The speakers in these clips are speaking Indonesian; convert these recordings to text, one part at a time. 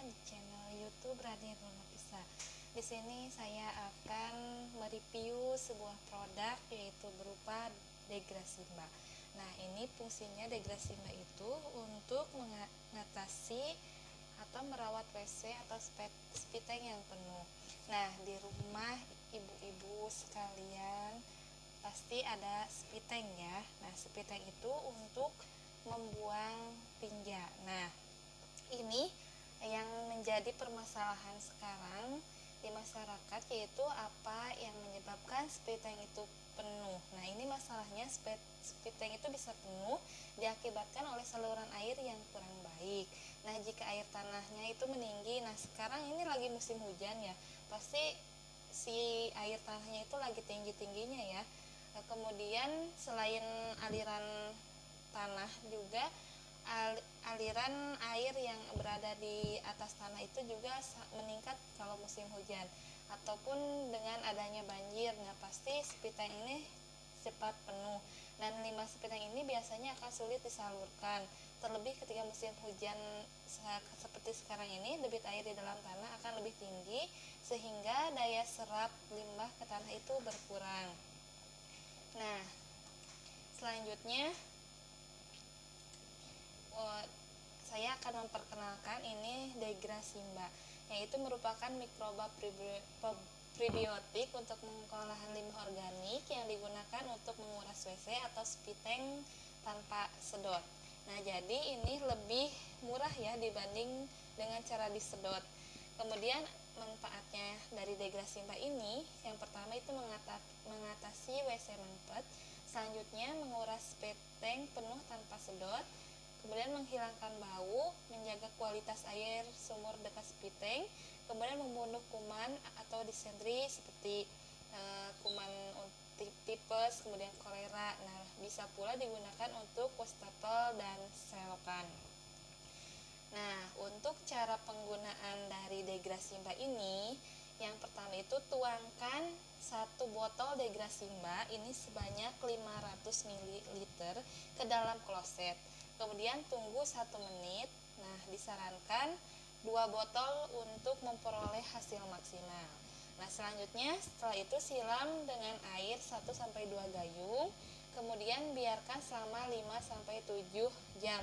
di channel YouTube Raden Nurhapisa. Di sini saya akan mereview sebuah produk yaitu berupa Degrasimba. Nah, ini fungsinya Degrasimba itu untuk mengatasi atau merawat WC atau spiteng yang penuh. Nah, di rumah ibu-ibu sekalian pasti ada spiteng ya. Nah, spiteng itu untuk membuang tinja. Nah, ini yang menjadi permasalahan sekarang di masyarakat, yaitu apa yang menyebabkan spiteng itu penuh. Nah, ini masalahnya spiteng itu bisa penuh diakibatkan oleh saluran air yang kurang baik. Nah, jika air tanahnya itu meninggi, nah sekarang ini lagi musim hujan ya, pasti si air tanahnya itu lagi tinggi-tingginya ya. Nah, kemudian selain aliran tanah juga aliran air yang berada di atas tanah itu juga meningkat kalau musim hujan ataupun dengan adanya banjir. Nah, pasti spiteng ini cepat penuh dan limbah spiteng ini biasanya akan sulit disalurkan, terlebih ketika musim hujan seperti sekarang ini, debit air di dalam tanah akan lebih tinggi sehingga daya serap limbah ke tanah itu berkurang. Nah, selanjutnya saya akan memperkenalkan ini Degrasimba, yaitu merupakan mikroba prebiotik untuk pengolahan limbah organik yang digunakan untuk menguras WC atau spiteng tanpa sedot. Nah, jadi ini lebih murah ya dibanding dengan cara disedot. Kemudian manfaatnya dari Degrasimba ini, yang pertama itu mengatasi WC mampet, selanjutnya menguras spiteng penuh tanpa sedot, kemudian menghilangkan bau, menjaga kualitas air sumur dekat spiteng, kemudian membunuh kuman atau disentri seperti kuman tipes, kemudian kolera. Nah, bisa pula digunakan untuk wastafel dan selokan. Nah, untuk cara penggunaan dari Degrasimba ini, yang pertama itu tuangkan 1 botol Degrasimba ini sebanyak 500 ml ke dalam kloset. Kemudian tunggu 1 menit. Nah, disarankan 2 botol untuk memperoleh hasil maksimal. Nah, selanjutnya setelah itu siram dengan air 1-2 gayung. Kemudian biarkan selama 5-7 jam.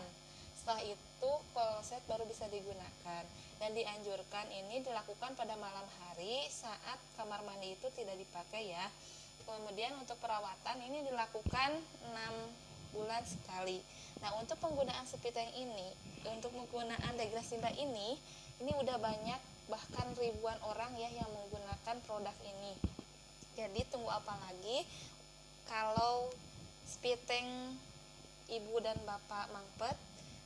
Setelah itu kloset baru bisa digunakan. Dan dianjurkan ini dilakukan pada malam hari saat kamar mandi itu tidak dipakai ya. Kemudian untuk perawatan ini dilakukan 6 bulan sekali. Nah, untuk penggunaan spiteng ini, untuk penggunaan Degrasimba ini udah banyak, bahkan ribuan orang ya yang menggunakan produk ini. Jadi tunggu apa lagi? Kalau spiteng ibu dan bapak mampet,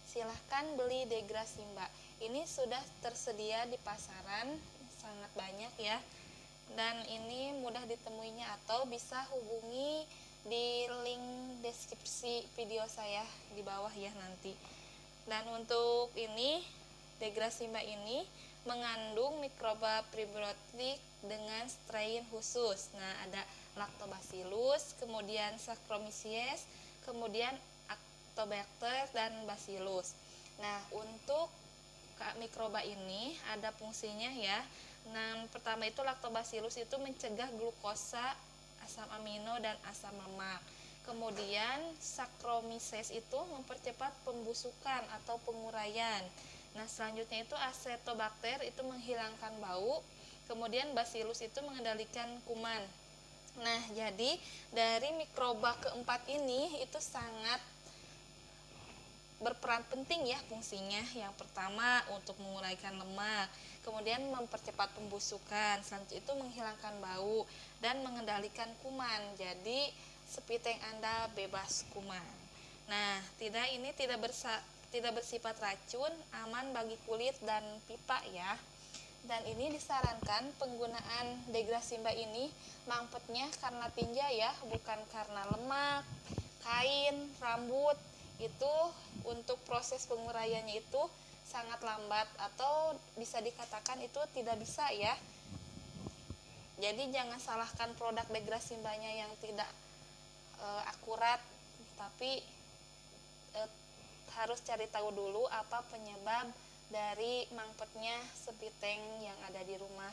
silahkan beli Degrasimba. Ini sudah tersedia di pasaran, sangat banyak ya. Dan ini mudah ditemuinya, atau bisa hubungi di link deskripsi video saya di bawah ya nanti. Dan untuk ini Degrasimba ini mengandung mikroba prebiotik dengan strain khusus. Nah, ada Lactobacillus, kemudian Saccharomyces, kemudian Actobacter dan Bacillus. Nah, untuk mikroba ini ada fungsinya ya. Nah, pertama itu Lactobacillus itu mencegah glukosa, asam amino dan asam lemak. Kemudian Saccharomyces itu mempercepat pembusukan atau penguraian. Nah, selanjutnya itu Acetobacter itu menghilangkan bau. Kemudian Bacillus itu mengendalikan kuman. Nah, jadi dari mikroba keempat ini itu sangat berperan penting ya fungsinya. Yang pertama untuk menguraikan lemak, kemudian mempercepat pembusukan, selanjutnya itu menghilangkan bau dan mengendalikan kuman. Jadi spiteng Anda bebas kuman. Nah, ini tidak bersifat racun, aman bagi kulit dan pipa ya. Dan ini disarankan penggunaan Degrasimba ini mampetnya karena tinja ya, bukan karena lemak, kain, rambut. Itu untuk proses penguraiannya itu sangat lambat, atau bisa dikatakan itu tidak bisa ya. Jadi jangan salahkan produk Degrasimbanya yang tidak akurat, tapi harus cari tahu dulu apa penyebab dari mangpetnya sepiteng yang ada di rumah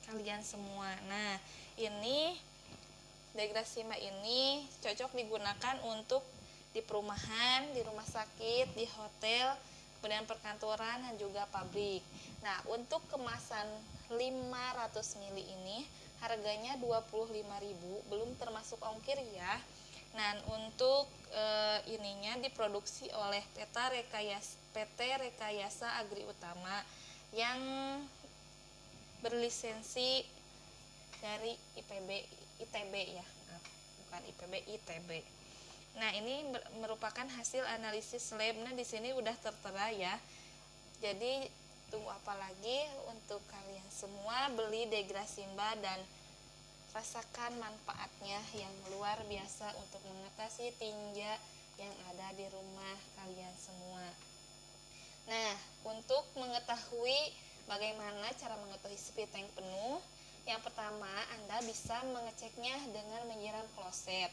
kalian semua. Nah, ini Degrasima ini cocok digunakan untuk di perumahan, di rumah sakit, di hotel, kemudian perkantoran dan juga pabrik. Nah, untuk kemasan 500 ml ini harganya 25.000, belum termasuk ongkir ya. Nah, untuk ininya diproduksi oleh PT Rekayasa Agri Utama yang berlisensi dari ITB ya, bukan IPB, ITB. Nah, ini merupakan hasil analisis lab. Nah, di sini udah tertera ya. Jadi tunggu apa lagi untuk kalian semua beli Degrasimba dan rasakan manfaatnya yang luar biasa untuk mengatasi tinja yang ada di rumah kalian semua. Nah, untuk mengetahui bagaimana cara mengetahui sepiteng penuh, yang pertama Anda bisa mengeceknya dengan menyiram kloset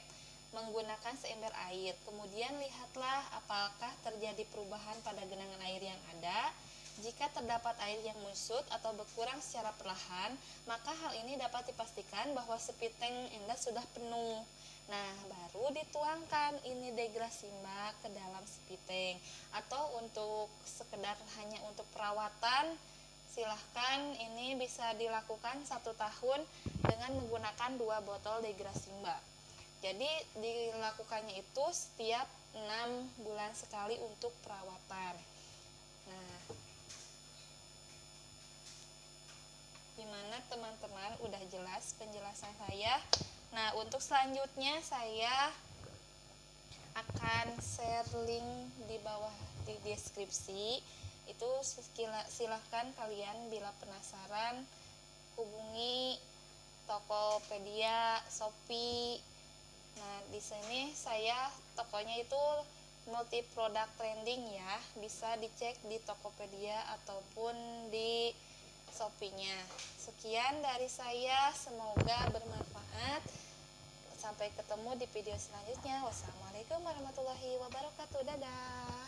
menggunakan seember air. Kemudian lihatlah apakah terjadi perubahan pada genangan air yang ada. Jika terdapat air yang menyusut atau berkurang secara perlahan, maka hal ini dapat dipastikan bahwa sepiteng Anda sudah penuh. Nah, baru dituangkan ini Degrasimba ke dalam sepiteng. Atau untuk sekedar hanya untuk perawatan, silahkan ini bisa dilakukan 1 tahun dengan menggunakan 2 botol Degrasimba. Jadi dilakukannya itu setiap 6 bulan sekali untuk perawatan. Nah, gimana teman-teman, udah jelas penjelasan saya? Nah, untuk selanjutnya saya akan share link di bawah di deskripsi. Itu silahkan kalian bila penasaran hubungi Tokopedia, Shopee. Nah, di sini saya tokonya itu multi produk trending ya. Bisa dicek di Tokopedia ataupun di Shopee-nya. Sekian dari saya, semoga bermanfaat. Sampai ketemu di video selanjutnya. Wassalamualaikum warahmatullahi wabarakatuh. Dadah.